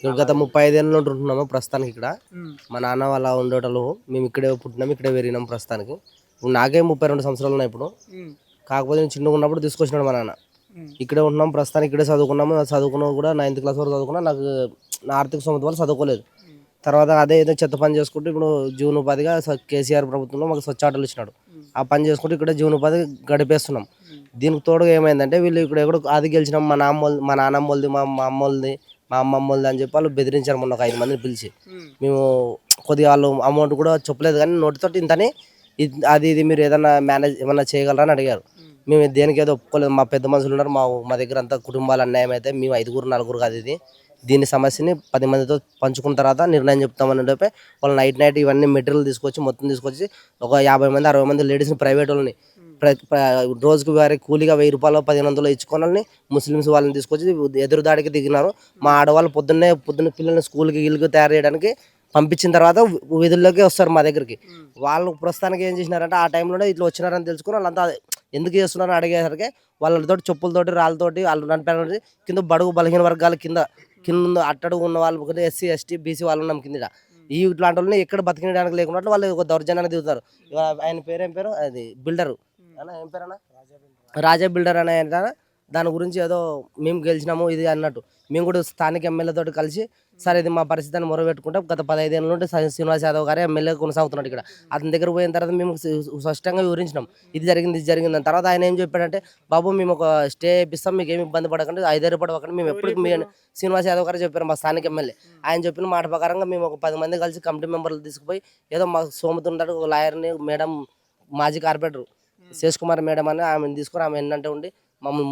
గత 35 ఏళ్ళ నుండి ఉంటున్నాము ప్రస్తుతానికి ఇక్కడ. హ్మ్. మా నాన్న వాళ్ళ ఉండేటోళ్ళు. మేము ఇక్కడే పుట్టినాము, ఇక్కడే పెరిగినాం ప్రస్తుతానికి. ఇప్పుడు నాకే 32 సంవత్సరాలు ఉన్నాయి ఇప్పుడు. హ్మ్. కాకపోతే నేను చిన్నగా ఉన్నప్పుడు తీసుకొచ్చినాడు మా నాన్న. హ్మ్. ఇక్కడే ఉంటున్నాం ప్రస్తుతానికి, ఇక్కడే చదువుకున్నాము. చదువుకున్నా కూడా 9th క్లాస్ వరకు చదువుకున్నా. నాకు నా ఆర్థిక స్థోమత వల్ల చదువుకోలేదు. హ్మ్. తర్వాత అదే ఏదో చెత్త పని చేసుకుంటూ ఇప్పుడు జీవనోపాధిగా కేసీఆర్ ప్రభుత్వంలో మాకు స్వచ్ఛ ఆటోలు ఇచ్చినాడు. హ్మ్. ఆ పని చేసుకుంటూ ఇక్కడ జీవనోపాధి గడిపేస్తున్నాం. హ్మ్. దీనికి తోడుగా ఏమైందంటే వీళ్ళు ఇక్కడ ఎక్కడో అది గెలిచినాం, మా నాన్నమ్మోళ్ళది, మా అమ్మోళ్ళది, మా అమ్మమ్మోళ్ళది అని చెప్పి వాళ్ళు బెదిరించారు మొన్న ఒక 5 మందిని పిలిచి. హ్మ్. మేము కొద్దిగా వాళ్ళు అమౌంట్ కూడా చెప్పలేదు కానీ నోటితోటి ఇంతని అది ఇది మీరు ఏదన్నా మేనేజ్ ఏమన్నా చేయగలరా అని అడిగారు. హ్మ్. మేము దేనికి ఏదో ఒప్పుకోలేదు. మా పెద్ద మనుషులు ఉన్నారు, మా దగ్గర అంతా కుటుంబాలు అన్యాయం అయితే మేము 5గురు 4గురు కాదు ఇది. దీని సమస్యని 10 మందితో పంచుకున్న తర్వాత నిర్ణయం చెప్తామని చెప్పి వాళ్ళు నైట్ ఇవన్నీ మెటీరియల్ తీసుకొచ్చి మొత్తం తీసుకొచ్చి ఒక 50 మంది 60 మంది లేడీస్ని ప్రైవేట్ వాళ్ళని రోజుకి వారి కూలీగా 1000 రూపాయలు 1500 ఇచ్చుకోవాలని ముస్లిమ్స్ వాళ్ళని తీసుకొచ్చి ఎదురుదాడికి దిగినారు. మా ఆడవాళ్ళు పొద్దున్న పిల్లల్ని స్కూల్కి గిల్లుకి తయారు చేయడానికి పంపించిన తర్వాత విధుల్లోకి వస్తారు మా దగ్గరికి. వాళ్ళు ప్రస్తుతానికి ఏం చేసినారంటే ఆ టైంలోనే ఇట్లా వచ్చినారని తెలుసుకుని వాళ్ళంతా ఎందుకు చేస్తున్నారని అడిగేసరికి వాళ్ళతోటి చెప్పులతోటి రాళ్ళతోటి వాళ్ళు నడిపి కింద బడుగు బలహీన వర్గాల కింద అట్టడుగు ఉన్న వాళ్ళు ఎస్సీ ఎస్టీ బీసీ వాళ్ళు ఉన్నాం కింద. ఇట్లాంటి వాళ్ళని ఎక్కడ బతికినడానికి లేకున్నట్లు వాళ్ళు ఒక దౌర్జన్యానికి దిగుతారు. ఆయన పేరేం పేరు అది బిల్డరు అన్న ఏం పేరు అన్న రాజా బిల్డర్ అనే ఆయన. దాని గురించి ఏదో మేము గెలిచినాము ఇది అన్నట్టు మేము కూడా స్థానిక ఎమ్మెల్యేతో కలిసి సార్ ఇది మా పరిస్థితిని మొరబెట్టుకుంటాం. గత 15 ఏళ్ళ నుండి శ్రీనివాస్ యాదవ్ గారే ఎమ్మెల్యే కొనసాగుతున్నాడు ఇక్కడ. అతని దగ్గర పోయిన తర్వాత మేము స్పష్టంగా వివరించినాం ఇది జరిగింది అని. తర్వాత ఆయన ఏం చెప్పాడంటే బాబు మేము ఒక స్టే ఇప్పిస్తాం, మీకు ఏమి ఇబ్బంది పడకండి, ఐదేరపడకండి, మేము ఎప్పుడు మీ శ్రీనివాస్ యాదవ్ గారు చెప్పారు మా స్థానిక ఎమ్మెల్యే. ఆయన చెప్పిన మాట ప్రకారంగా మేము ఒక 10 మంది కలిసి కమిటీ మెంబర్లు తీసుకుపోయి ఏదో మాకు సోమత ఉంటాడు ఒక లాయర్ని మేడం మాజీ కార్పొరేటర్ శేష్ కుమార్ మేడం అని ఆమెను తీసుకుని ఆమె ఏంటంటే ఉండి మమ్మల్ని